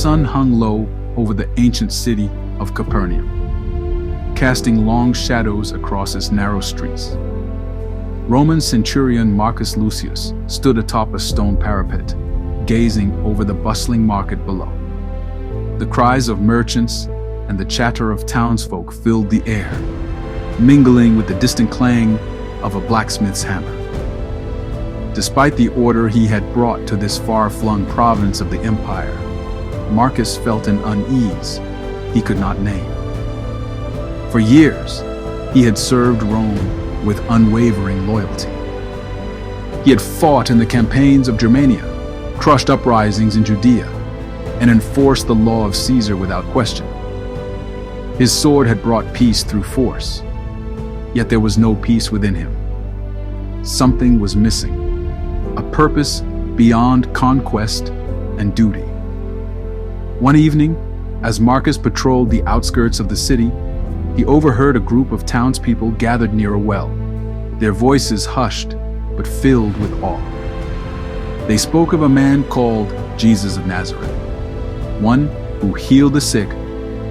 sun hung low over the ancient city of Capernaum, casting long shadows across its narrow streets. Roman centurion Marcus Lucius stood atop a stone parapet, gazing over the bustling market below. The cries of merchants and the chatter of townsfolk filled the air, mingling with the distant clang of a blacksmith's hammer. Despite the order he had brought to this far-flung province of the empire, Marcus felt an unease he could not name. For years, he had served Rome with unwavering loyalty. He had fought in the campaigns of Germania, crushed uprisings in Judea, and enforced the law of Caesar without question. His sword had brought peace through force, yet there was no peace within him. Something was missing, a purpose beyond conquest and duty. One evening, as Marcus patrolled the outskirts of the city, he overheard a group of townspeople gathered near a well, their voices hushed but filled with awe. They spoke of a man called Jesus of Nazareth, one who healed the sick,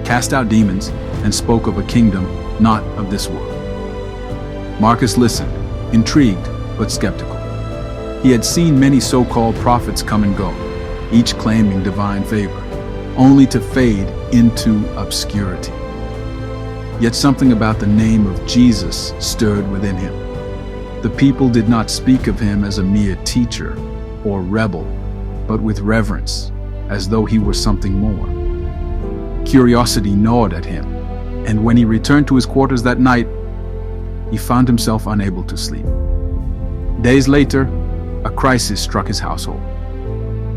cast out demons, and spoke of a kingdom not of this world. Marcus listened, intrigued but skeptical. He had seen many so-called prophets come and go, each claiming divine favor, only to fade into obscurity. Yet something about the name of Jesus stirred within him. The people did not speak of him as a mere teacher or rebel, but with reverence, as though he were something more. Curiosity gnawed at him, and when he returned to his quarters that night, he found himself unable to sleep. Days later, a crisis struck his household.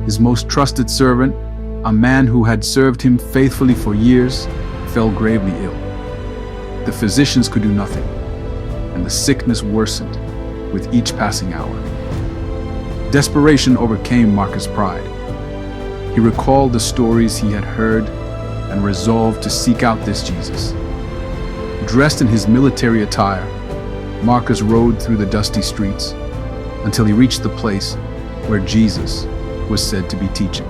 His most trusted servant, a man who had served him faithfully for years, fell gravely ill. The physicians could do nothing, and the sickness worsened with each passing hour. Desperation overcame Marcus' pride. He recalled the stories he had heard and resolved to seek out this Jesus. Dressed in his military attire, Marcus rode through the dusty streets until he reached the place where Jesus was said to be teaching.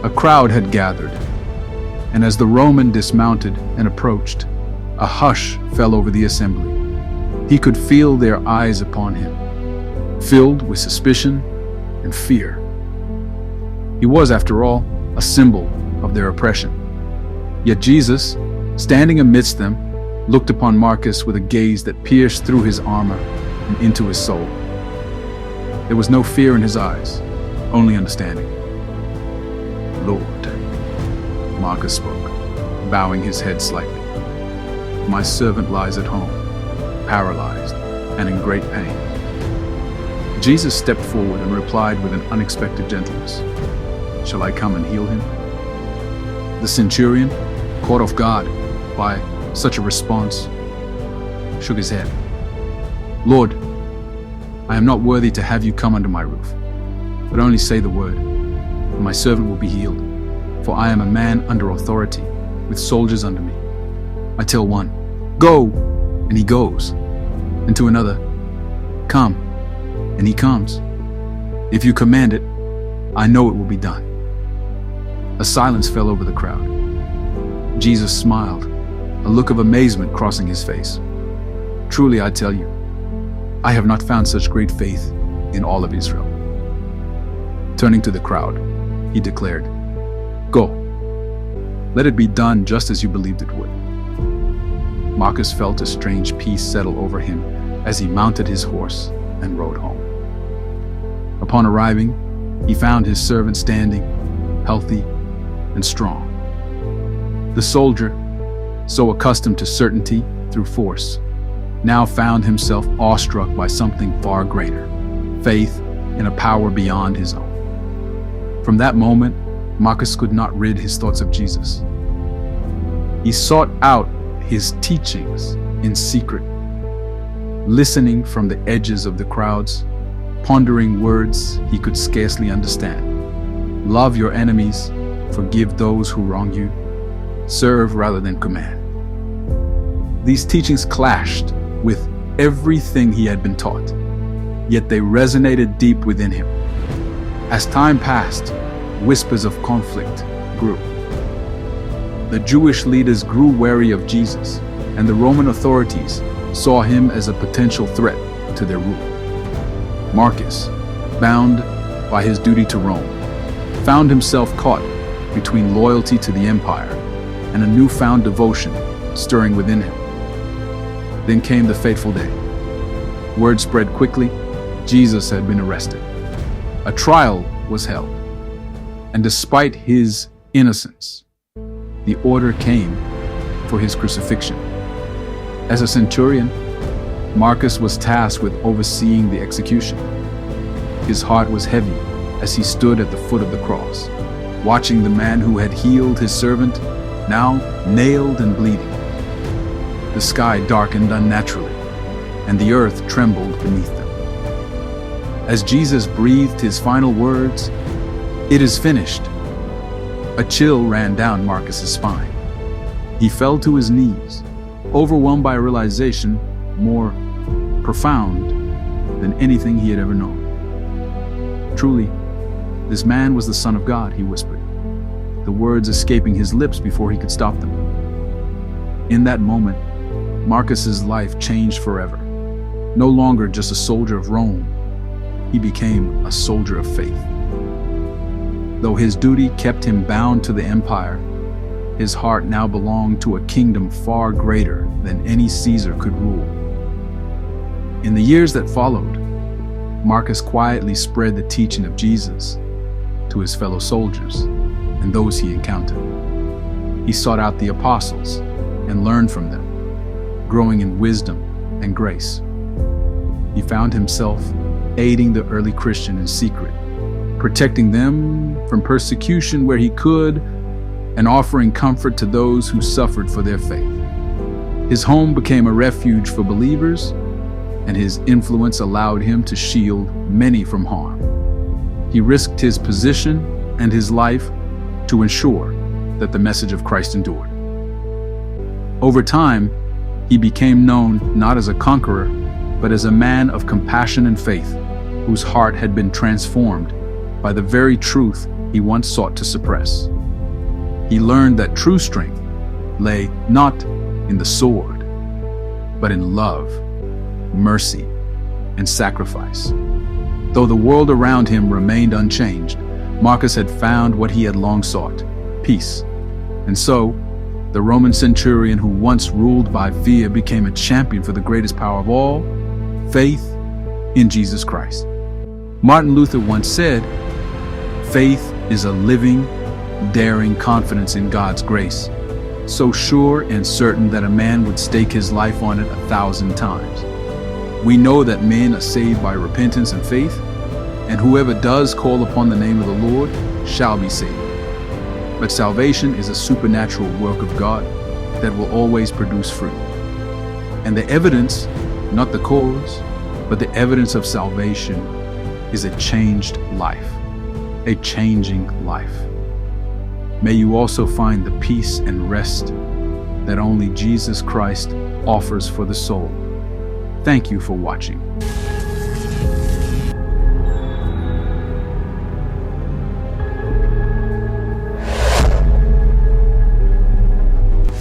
A crowd had gathered, and as the Roman dismounted and approached, a hush fell over the assembly. He could feel their eyes upon him, filled with suspicion and fear. He was, after all, a symbol of their oppression. Yet Jesus, standing amidst them, looked upon Marcus with a gaze that pierced through his armor and into his soul. There was no fear in his eyes, only understanding. "Lord," Marcus spoke, bowing his head slightly, "my servant lies at home, paralyzed and in great pain." Jesus stepped forward and replied with an unexpected gentleness, "Shall I come and heal him?" The centurion, caught off guard by such a response, shook his head. "Lord, I am not worthy to have you come under my roof, but only say the word, and my servant will be healed. For I am a man under authority, with soldiers under me. I tell one, 'Go,' and he goes, and to another, 'Come,' and he comes. If you command it, I know it will be done." A silence fell over the crowd. Jesus smiled, a look of amazement crossing his face. "Truly, I tell you, I have not found such great faith in all of Israel." Turning to the crowd, he declared, "Go. Let it be done just as you believed it would." Marcus felt a strange peace settle over him as he mounted his horse and rode home. Upon arriving, he found his servant standing, healthy and strong. The soldier, so accustomed to certainty through force, now found himself awestruck by something far greater, faith in a power beyond his own. From that moment, Marcus could not rid his thoughts of Jesus. He sought out his teachings in secret, listening from the edges of the crowds, pondering words he could scarcely understand. Love your enemies, forgive those who wrong you, serve rather than command. These teachings clashed with everything he had been taught, yet they resonated deep within him. As time passed, whispers of conflict grew. The Jewish leaders grew wary of Jesus, and the Roman authorities saw him as a potential threat to their rule. Marcus, bound by his duty to Rome, found himself caught between loyalty to the empire and a newfound devotion stirring within him. Then came the fateful day. Word spread quickly, Jesus had been arrested. A trial was held, and despite his innocence, the order came for his crucifixion. As a centurion, Marcus was tasked with overseeing the execution. His heart was heavy as he stood at the foot of the cross, watching the man who had healed his servant, now nailed and bleeding. The sky darkened unnaturally, and the earth trembled beneath them. As Jesus breathed his final words, "It is finished," a chill ran down Marcus's spine. He fell to his knees, overwhelmed by a realization more profound than anything he had ever known. Truly, this man was the Son of God, he whispered, the words escaping his lips before he could stop them. In that moment, Marcus's life changed forever. No longer just a soldier of Rome, he became a soldier of faith. Though his duty kept him bound to the empire, his heart now belonged to a kingdom far greater than any Caesar could rule. In the years that followed, Marcus quietly spread the teaching of Jesus to his fellow soldiers and those he encountered. He sought out the apostles and learned from them, growing in wisdom and grace. He found himself aiding the early Christian in secret, protecting them from persecution where he could, and offering comfort to those who suffered for their faith. His home became a refuge for believers, and his influence allowed him to shield many from harm. He risked his position and his life to ensure that the message of Christ endured. Over time, he became known not as a conqueror, but as a man of compassion and faith, whose heart had been transformed by the very truth he once sought to suppress. He learned that true strength lay not in the sword, but in love, mercy, and sacrifice. Though the world around him remained unchanged, Marcus had found what he had long sought, peace. And so, the Roman centurion who once ruled by fear became a champion for the greatest power of all, faith in Jesus Christ. Martin Luther once said, "Faith is a living, daring confidence in God's grace, so sure and certain that a man would stake his life on it 1,000 times. We know that men are saved by repentance and faith, and whoever does call upon the name of the Lord shall be saved. But salvation is a supernatural work of God that will always produce fruit. And the evidence, not the cause, but the evidence of salvation is a changed life, a changing life. May you also find the peace and rest that only Jesus Christ offers for the soul." Thank you for watching.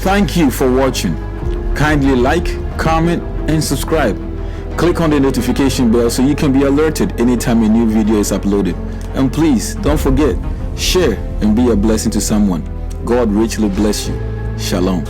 Thank you for watching. Kindly like, comment, and subscribe. Click on the notification bell so you can be alerted anytime a new video is uploaded. And please don't forget, share and be a blessing to someone. God richly bless you. Shalom.